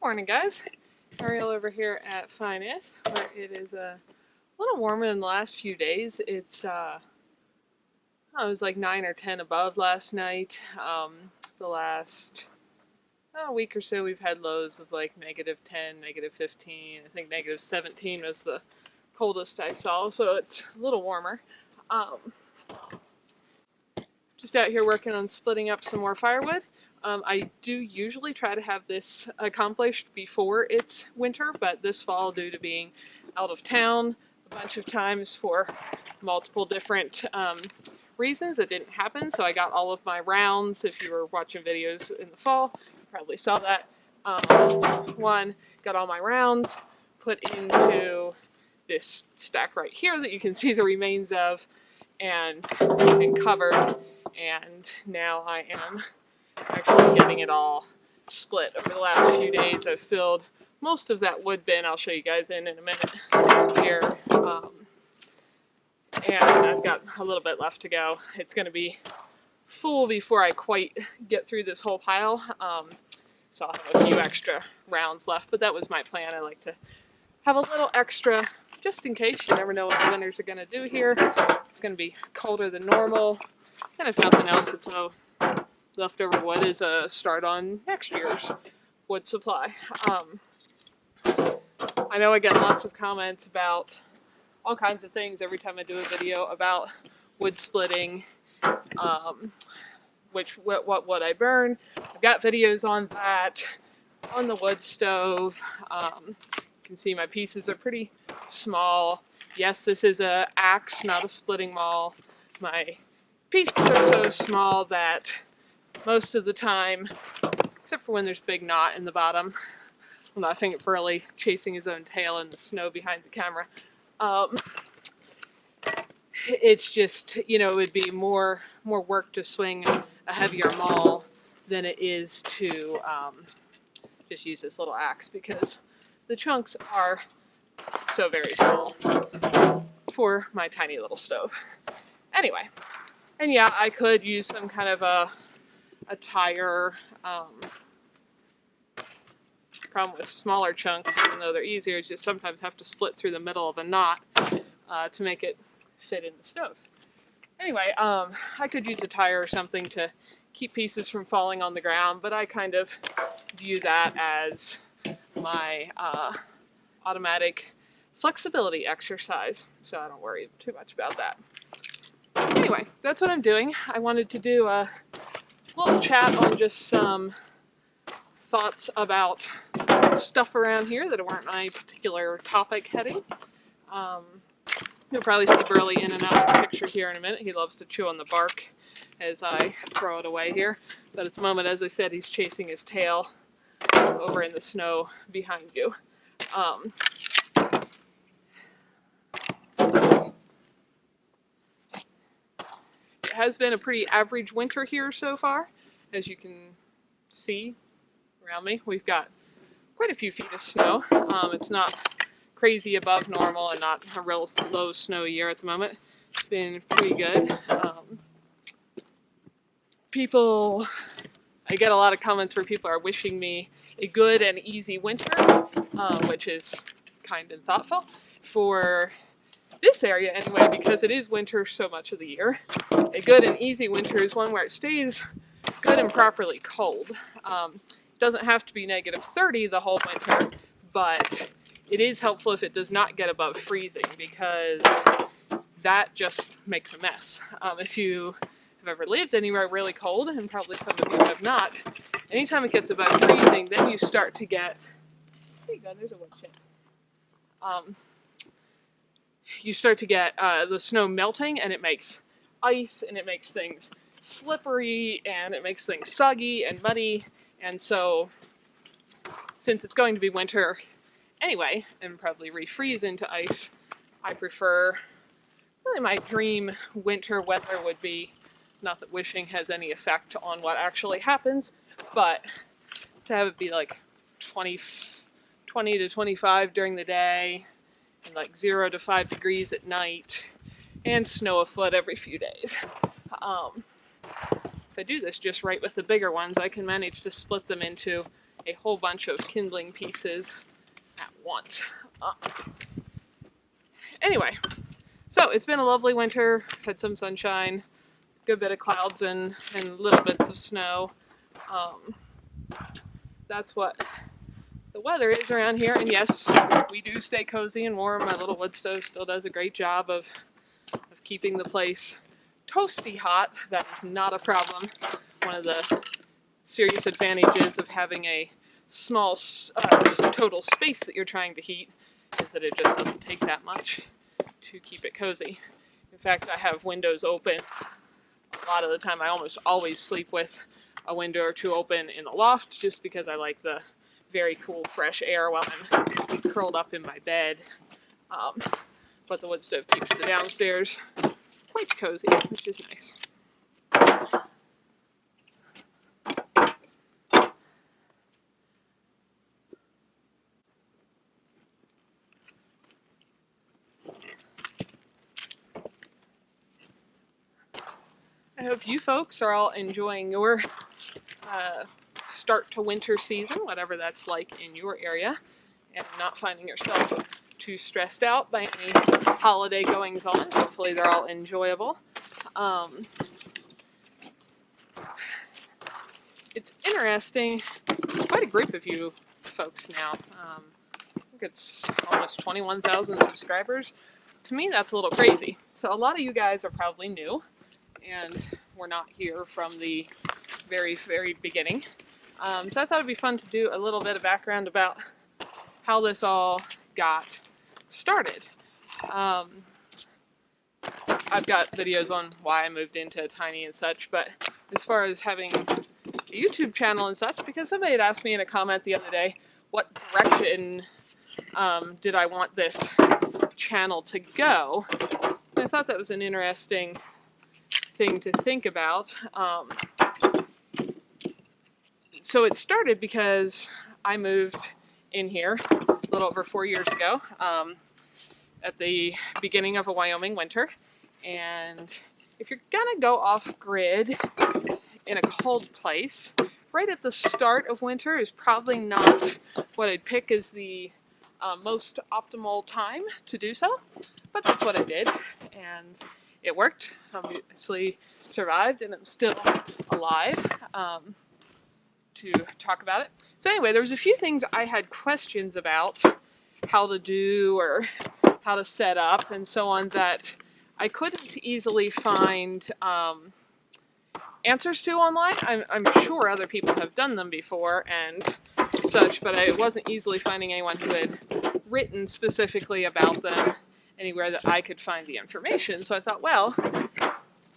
Morning, guys. Ariel over here at Fy Nyth, where it is a little warmer than the last few days. It was like 9 or 10 above last night. The last week or so we've had lows of like -10, -15. I think -17 was the coldest I saw, so it's a little warmer. Just out here working on splitting up some more firewood. I do usually try to have this accomplished before it's winter, but this fall, due to being out of town a bunch of times for multiple different reasons, it didn't happen. So I got all of my rounds. If you were watching videos in the fall, you probably saw that. Got all my rounds put into this stack right here that you can see the remains of and covered. And now I am actually getting it all split. Over the last few days I've filled most of that wood bin. I'll show you guys in a minute here. And I've got a little bit left to go. It's going to be full before I quite get through this whole pile. So I'll have a few extra rounds left, but that was my plan. I like to have a little extra just in case. You never know what the winters are going to do here. It's going to be colder than normal. And if nothing else, it's leftover wood is a start on next year's wood supply. I know I get lots of comments about all kinds of things every time I do a video about wood splitting, what wood I burn. I've got videos on that, on the wood stove. You can see my pieces are pretty small. Yes, this is an axe, not a splitting maul. My pieces are so small that most of the time, except for when there's big knot in the bottom, I'm laughing at Burley chasing his own tail in the snow behind the camera. It's just, it would be more work to swing a heavier maul than it is to just use this little axe, because the chunks are so very small for my tiny little stove. Anyway, and yeah, I could use some kind of a tire. Problem with smaller chunks, even though they're easier, is just sometimes have to split through the middle of a knot to make it fit in the stove. Anyway, I could use a tire or something to keep pieces from falling on the ground, but I kind of view that as my automatic flexibility exercise, so I don't worry too much about that. Anyway, that's what I'm doing. I wanted to do a little chat on just some thoughts about stuff around here that weren't my particular topic heading. You'll probably see Burley in and out of the picture here in a minute. He loves to chew on the bark as I throw it away here. But at the moment, as I said, he's chasing his tail over in the snow behind you. It has been a pretty average winter here so far. As you can see around me, we've got quite a few feet of snow. It's not crazy above normal and not a real low snow year at the moment. It's been pretty good. I get a lot of comments where people are wishing me a good and easy winter, which is kind and thoughtful for this area anyway, because it is winter so much of the year. A good and easy winter is one where it stays good and properly cold. It doesn't have to be -30 the whole winter, but it is helpful if it does not get above freezing, because that just makes a mess. If you have ever lived anywhere really cold, and probably some of you have not, anytime it gets above freezing, then you start to get, there you go, there's a wood chip. You start to get the snow melting, and it makes ice, and it makes things slippery, and it makes things soggy and muddy. And so, since it's going to be winter anyway, and probably refreeze into ice, I prefer, really my dream winter weather would be, not that wishing has any effect on what actually happens, but to have it be like 20 to 25 during the day, and like 0 to 5 degrees at night, and snow a foot every few days. If I do this just right with the bigger ones, I can manage to split them into a whole bunch of kindling pieces at once. Anyway, so it's been a lovely winter. Had some sunshine, good bit of clouds and little bits of snow. That's what the weather is around here. And yes, we do stay cozy and warm. My little wood stove still does a great job of keeping the place toasty hot. That is not a problem. One of the serious advantages of having a small total space that you're trying to heat is that it just doesn't take that much to keep it cozy. In fact, I have windows open a lot of the time. I almost always sleep with a window or two open in the loft just because I like the very cool fresh air while I'm curled up in my bed. But the wood stove keeps the downstairs quite cozy, which is nice. I hope you folks are all enjoying your start to winter season, whatever that's like in your area, and not finding yourself too stressed out by any holiday goings on. Hopefully they're all enjoyable. It's interesting, quite a group of you folks now. I think it's almost 21,000 subscribers. To me, that's a little crazy. So a lot of you guys are probably new and we're not here from the very, very beginning. So I thought it'd be fun to do a little bit of background about how this all got started. I've got videos on why I moved into Tiny and such, but as far as having a YouTube channel and such, because somebody had asked me in a comment the other day, what direction did I want this channel to go? And I thought that was an interesting thing to think about. So it started because I moved in here a little over 4 years ago at the beginning of a Wyoming winter. And if you're gonna go off grid in a cold place, right at the start of winter is probably not what I'd pick as the most optimal time to do so, but that's what I did, and it worked. Obviously survived, and I'm still alive to talk about it. So anyway, there was a few things I had questions about how to do or how to set up and so on that I couldn't easily find answers to online. I'm sure other people have done them before and such, but I wasn't easily finding anyone who had written specifically about them anywhere that I could find the information. So I thought, well,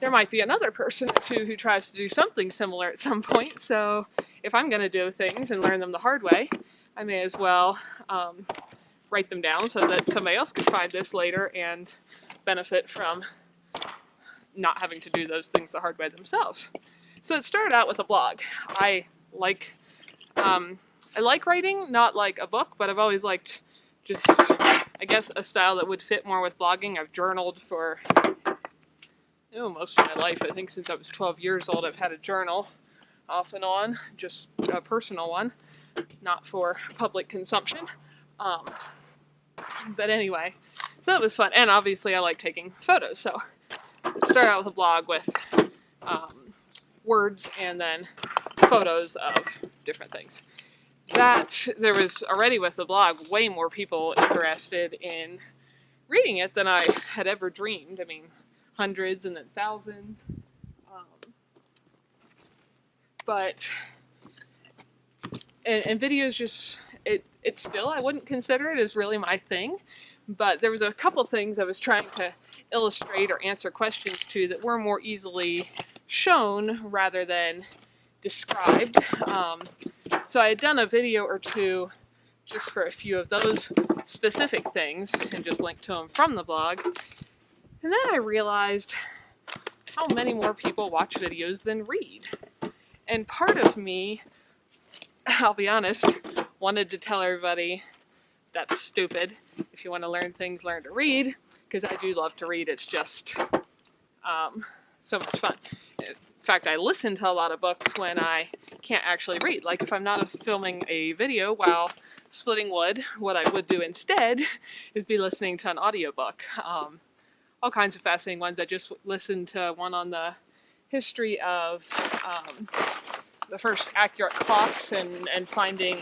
there might be another person or two who tries to do something similar at some point. So if I'm going to do things and learn them the hard way, I may as well write them down so that somebody else could find this later and benefit from not having to do those things the hard way themselves. So it started out with a blog. I like writing, not like a book, but I've always liked just, I guess, a style that would fit more with blogging. I've journaled for most of my life. I think since I was 12 years old, I've had a journal off and on, just a personal one, not for public consumption. But anyway, so that was fun. And obviously I like taking photos. So it started out with a blog with words and then photos of different things. That there was already with the blog way more people interested in reading it than I had ever dreamed. I mean, hundreds and then thousands. But videos just, it's still, I wouldn't consider it as really my thing, but there was a couple things I was trying to illustrate or answer questions to that were more easily shown rather than described. So I had done a video or two just for a few of those specific things and just linked to them from the blog. And then I realized how many more people watch videos than read. And part of me, I'll be honest, wanted to tell everybody that's stupid. If you want to learn things, learn to read, because I do love to read. It's just so much fun. In fact, I listen to a lot of books when I can't actually read. Like if I'm not filming a video while splitting wood, what I would do instead is be listening to an audiobook. All kinds of fascinating ones. I just listened to one on the history of the first accurate clocks and finding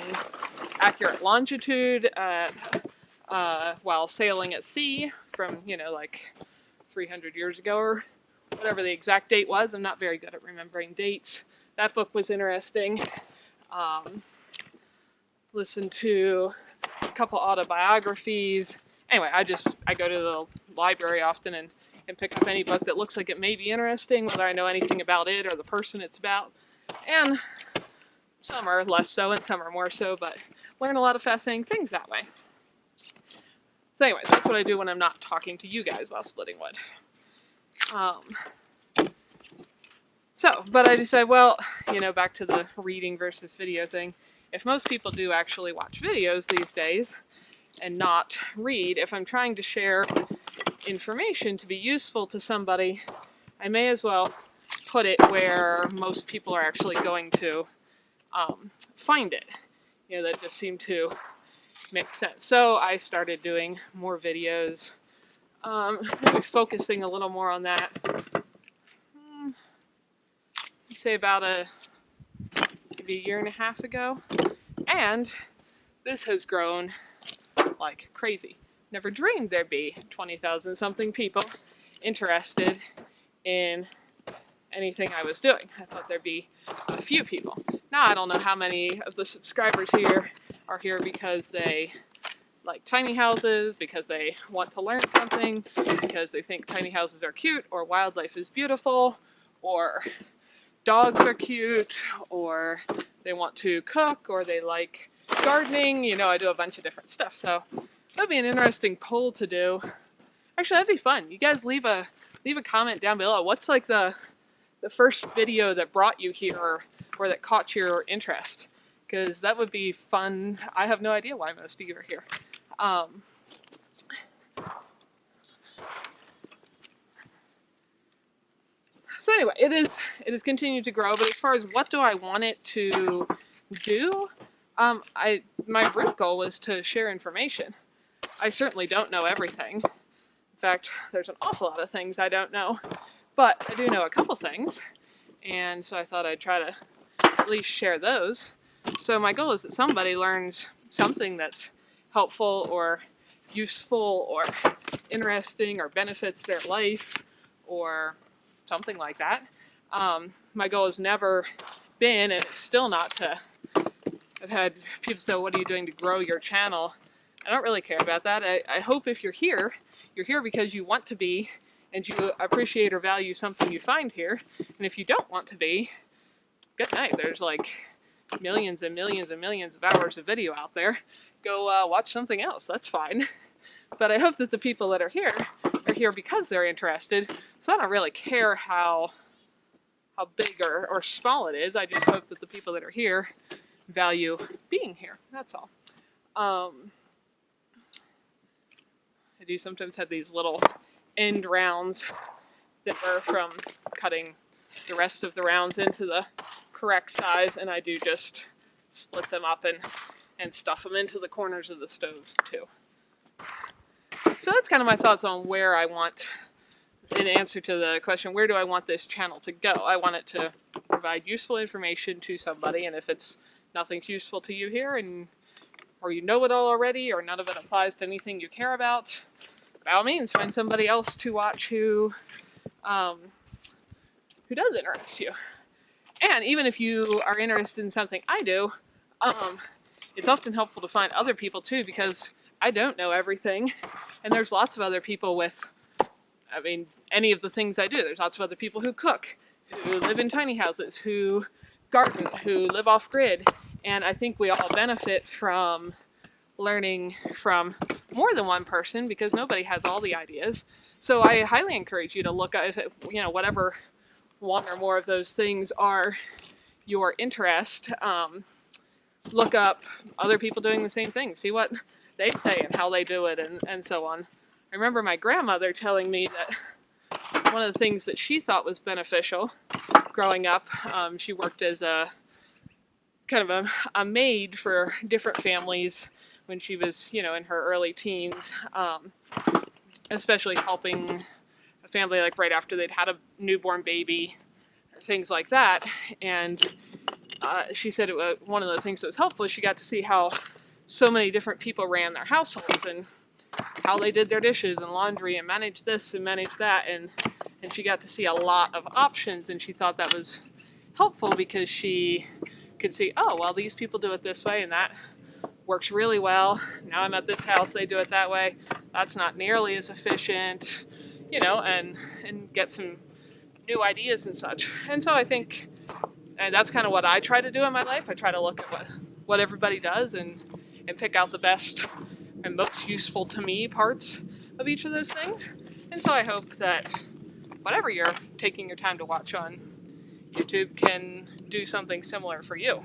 accurate longitude while sailing at sea from, like 300 years ago or whatever the exact date was. I'm not very good at remembering dates. That book was interesting. Listened to a couple autobiographies. Anyway, I go to the library often and pick up any book that looks like it may be interesting, whether I know anything about it or the person it's about. And some are less so and some are more so, but learn a lot of fascinating things that way. So anyways, that's what I do when I'm not talking to you guys while splitting wood. But I decided, well, back to the reading versus video thing. If most people do actually watch videos these days and not read, if I'm trying to share information to be useful to somebody, I may as well put it where most people are actually going to find it. That just seemed to make sense. So I started doing more videos, maybe focusing a little more on that. I'd say about maybe a year and a half ago. And this has grown like crazy. Never dreamed there'd be 20,000 something people interested in anything I was doing. I thought there'd be a few people. Now I don't know how many of the subscribers here are here because they like tiny houses, because they want to learn something, because they think tiny houses are cute, or wildlife is beautiful, or dogs are cute, or they want to cook, or they like gardening. I do a bunch of different stuff. So that'd be an interesting poll to do. Actually, that'd be fun. You guys leave a comment down below. What's like the first video that brought you here or that caught your interest? Because that would be fun. I have no idea why most of you are here. So anyway, it is continued to grow, but as far as what do I want it to do, my root goal was to share information. I certainly don't know everything. In fact, there's an awful lot of things I don't know, but I do know a couple things, and so I thought I'd try to at least share those. So my goal is that somebody learns something that's helpful or useful or interesting or benefits their life or something like that. My goal has never been, and it's still not, to... I've had people say, what are you doing to grow your channel? I don't really care about that. I hope if you're here because you want to be and you appreciate or value something you find here. And if you don't want to be, good night. There's like millions and millions and millions of hours of video out there. Go watch something else. That's fine. But I hope that the people that are here because they're interested. So I don't really care how big or small it is. I just hope that the people that are here value being here. That's all. I do sometimes have these little end rounds that are from cutting the rest of the rounds into the correct size, and I do just split them up and stuff them into the corners of the stoves too. So that's kind of my thoughts on where I want, in answer to the question, where do I want this channel to go? I want it to provide useful information to somebody, and if it's nothing's useful to you here, or you know it all already, or none of it applies to anything you care about, by all means, find somebody else to watch who does interest you. And even if you are interested in something I do, it's often helpful to find other people too, because I don't know everything, and there's lots of other people with, any of the things I do. There's lots of other people who cook, who live in tiny houses, who garden, who live off-grid, and I think we all benefit from learning from more than one person because nobody has all the ideas. So I highly encourage you to look at, whatever one or more of those things are your interest, look up other people doing the same thing, see what they say and how they do it, and so on. I remember my grandmother telling me that one of the things that she thought was beneficial growing up, she worked as a kind of a maid for different families when she was, you know, in her early teens, especially helping a family like right after they'd had a newborn baby, things like that. And she said one of the things that was helpful is she got to see how so many different people ran their households and how they did their dishes and laundry and managed this and managed that, and she got to see a lot of options, and she thought that was helpful because she could see, oh, well, these people do it this way and that works really well. Now I'm at this house, they do it that way. That's not nearly as efficient, you know, and get some new ideas and such. And so I think that's kind of what I try to do in my life. I try to look at what everybody does and pick out the best and most useful to me parts of each of those things. And so I hope that whatever you're taking your time to watch on YouTube can do something similar for you.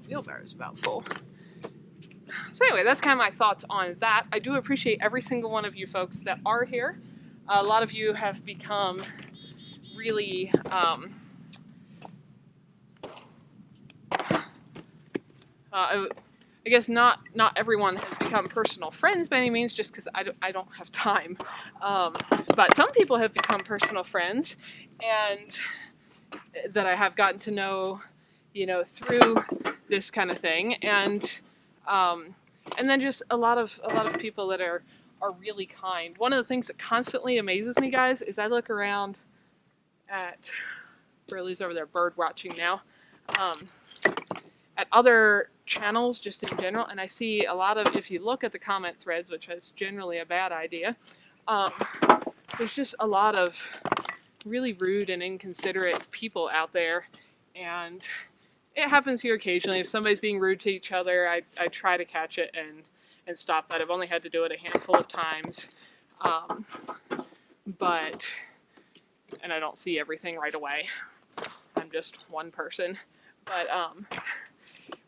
Wheelbarrow's about full. So anyway, that's kind of my thoughts on that. I do appreciate every single one of you folks that are here. A lot of you have become really I guess not everyone has become personal friends by any means, just because I don't have time. But some people have become personal friends, and that I have gotten to know, you know, through this kind of thing, and then just a lot of people that are really kind. One of the things that constantly amazes me, guys, is I look around at Burley's over there bird watching now. At other channels just in general, and I see a lot of, if you look at the comment threads, which is generally a bad idea, there's just a lot of really rude and inconsiderate people out there, and it happens here occasionally. If somebody's being rude to each other, I try to catch it and stop that. I've only had to do it a handful of times, and I don't see everything right away. I'm just one person, but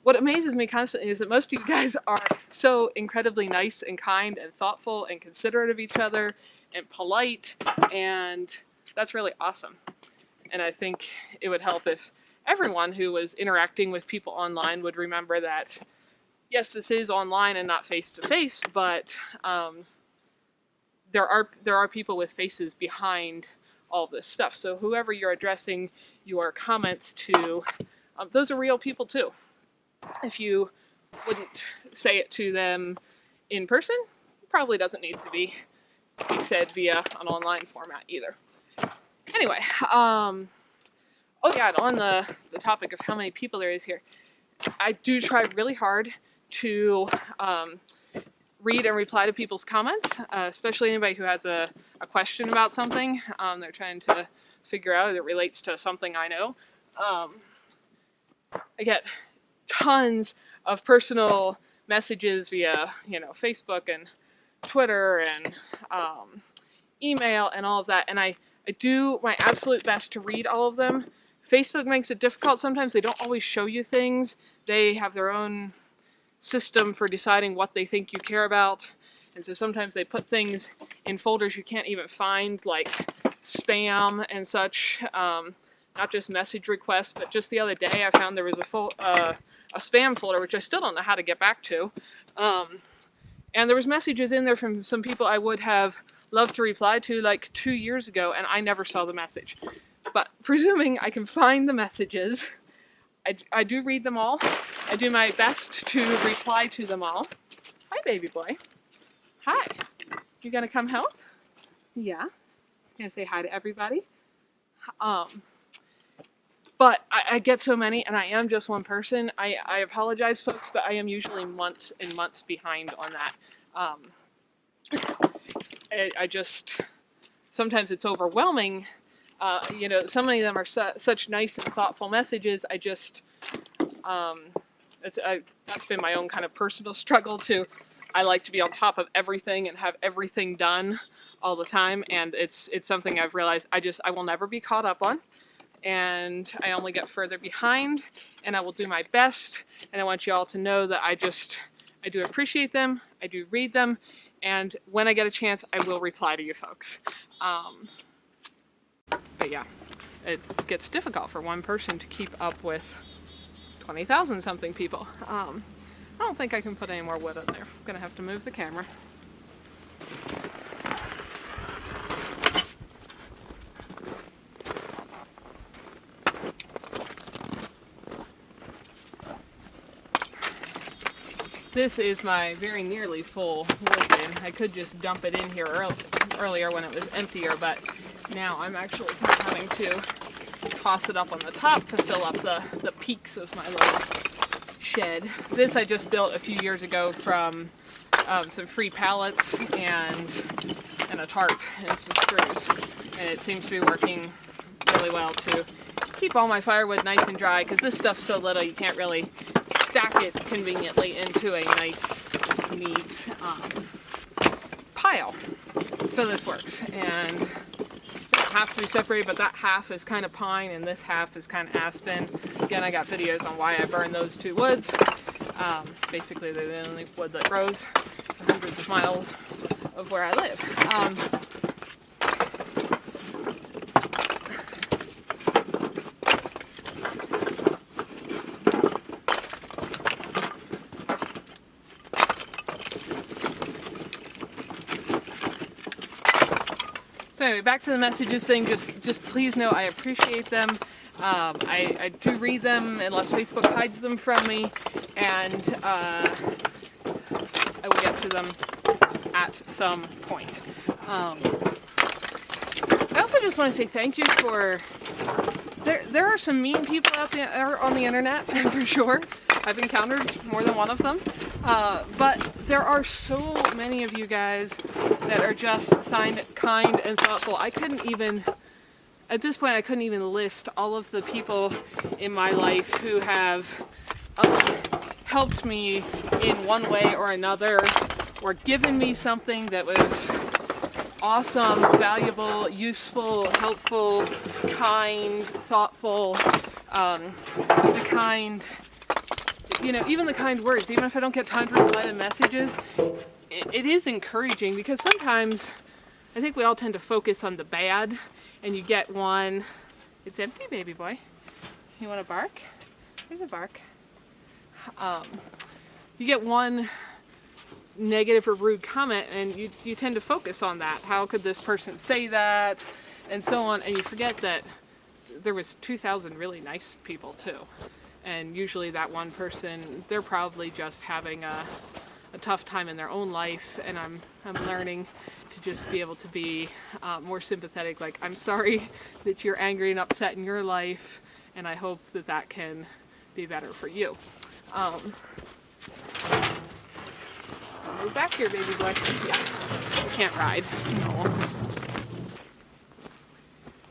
what amazes me constantly is that most of you guys are so incredibly nice and kind and thoughtful and considerate of each other and polite, and that's really awesome. And I think it would help if everyone who was interacting with people online would remember that, yes, this is online and not face-to-face, but there are people with faces behind all this stuff. So whoever you're addressing your comments to, those are real people too. If you wouldn't say it to them in person, it probably doesn't need to be said via an online format either. Anyway, oh yeah, and on the topic of how many people there is here, I do try really hard to read and reply to people's comments, especially anybody who has a question about something they're trying to figure out that relates to something I know. I get tons of personal messages via, you know, Facebook and Twitter and email and all of that, and I do my absolute best to read all of them. Facebook makes it difficult sometimes. They don't always show you things. They have their own system for deciding what they think you care about, and so sometimes they put things in folders you can't even find, like spam and such. Not just message requests, but just the other day I found there was a spam folder, which I still don't know how to get back to. And there was messages in there from some people I would have loved to reply to like 2 years ago, and I never saw the message. But presuming I can find the messages, I do read them all. I do my best to reply to them all. Hi, baby boy. Hi. You gonna come help? Yeah. Gonna say hi to everybody? But I get so many, and I am just one person. I apologize, folks, but I am usually months and months behind on that. I just, sometimes it's overwhelming. You know, so many of them are such nice and thoughtful messages. I just, that's been my own kind of personal struggle too. I like to be on top of everything and have everything done all the time, and it's something I've realized I will never be caught up on. And I only get further behind, and I will do my best, and I want you all to know that I do appreciate them, I do read them, and when I get a chance, I will reply to you folks. But yeah, it gets difficult for one person to keep up with 20,000 something people. I don't think I can put any more wood on there. I'm gonna have to move the camera. This is my very nearly full wood bin. I could just dump it in here earlier when it was emptier, but now I'm actually having to toss it up on the top to fill up the peaks of my little shed. This I just built a few years ago from some free pallets and a tarp and some screws. And it seems to be working really well to keep all my firewood nice and dry, because this stuff's so little you can't really stack it conveniently into a nice, neat pile. So this works, and they don't have to be separated, but that half is kind of pine and this half is kind of aspen. Again, I got videos on why I burn those two woods. Basically, they're the only wood that grows for hundreds of miles of where I live. So anyway, back to the messages thing. Just please know I appreciate them. I do read them unless Facebook hides them from me, and I will get to them at some point. I also just want to say thank you for. There are some mean people out there on the internet for sure. I've encountered more than one of them. But there are so many of you guys that are just kind and thoughtful. At this point, I couldn't even list all of the people in my life who have helped me in one way or another, or given me something that was awesome, valuable, useful, helpful, kind, thoughtful, the kind... even the kind words, even if I don't get time to reply to messages, it is encouraging, because sometimes I think we all tend to focus on the bad, and you get one, it's empty, baby boy. You want to bark? There's a bark. You get one negative or rude comment, and you tend to focus on that. How could this person say that? And so on, and you forget that there was 2,000 really nice people too. And usually that one person, they're probably just having a tough time in their own life, and I'm learning to just be able to be more sympathetic. Like, I'm sorry that you're angry and upset in your life, and I hope that can be better for you. Move back here, baby boy. Yeah, you can't ride. No.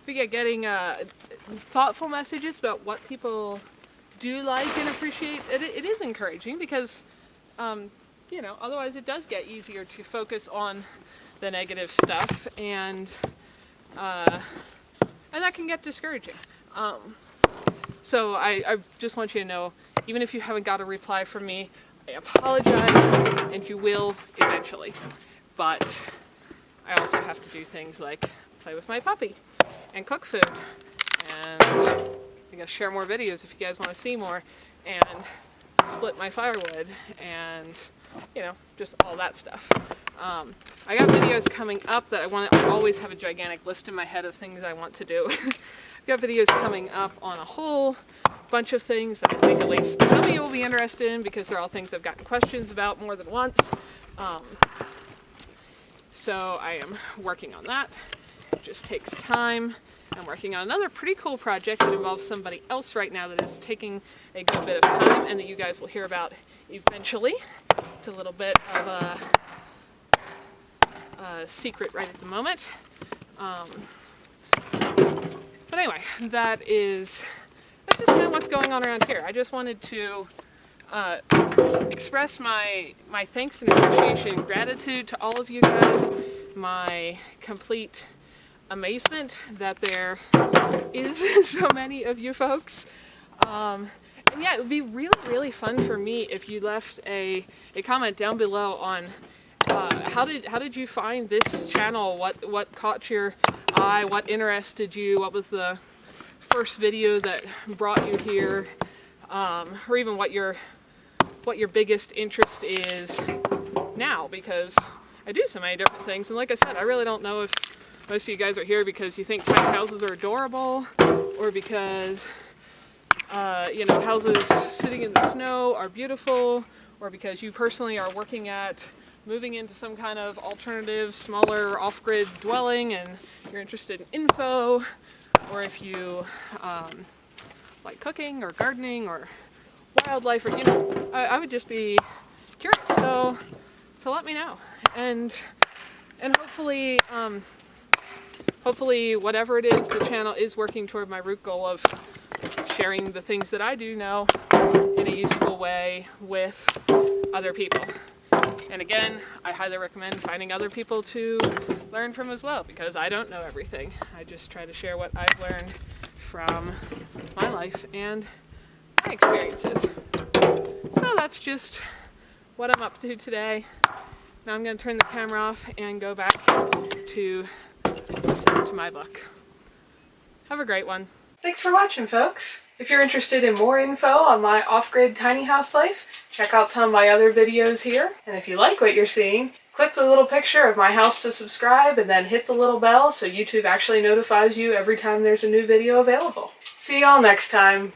But yeah, getting thoughtful messages about what people do like and appreciate, it is encouraging, because otherwise it does get easier to focus on the negative stuff, and that can get discouraging. So I just want you to know, even if you haven't got a reply from me, I apologize, and you will eventually. But I also have to do things like play with my puppy and cook food, and I guess share more videos if you guys want to see more, and split my firewood, and just all that stuff. I got videos coming up that I always have a gigantic list in my head of things I want to do. I've got videos coming up on a whole bunch of things that I think at least some of you will be interested in, because they're all things I've gotten questions about more than once. So I am working on that. It just takes time. I'm working on another pretty cool project that involves somebody else right now that is taking a good bit of time, and that you guys will hear about eventually. It's a little bit of a secret right at the moment. But anyway, that's just kind of what's going on around here. I just wanted to express my thanks and appreciation and gratitude to all of you guys, my complete amazement that there is so many of you folks. And yeah, it would be really, really fun for me if you left a comment down below on how did you find this channel? What caught your eye? What interested you? What was the first video that brought you here, or even what your biggest interest is now, because I do so many different things. And like I said, I really don't know if most of you guys are here because you think tiny houses are adorable, or because you know, houses sitting in the snow are beautiful, or because you personally are working at moving into some kind of alternative, smaller, off-grid dwelling and you're interested in info, or if you like cooking or gardening or wildlife, or, you know, I would just be curious. So let me know, and hopefully hopefully whatever it is, the channel is working toward my root goal of sharing the things that I do know in a useful way with other people. And again, I highly recommend finding other people to learn from as well, because I don't know everything. I just try to share what I've learned from my life and my experiences. So that's just what I'm up to today. Now I'm going to turn the camera off and go back to listen to my book. Have a great one. Thanks for watching, folks. If you're interested in more info on my off-grid tiny house life, check out some of my other videos here. And if you like what you're seeing, click the little picture of my house to subscribe and then hit the little bell so YouTube actually notifies you every time there's a new video available. See y'all next time.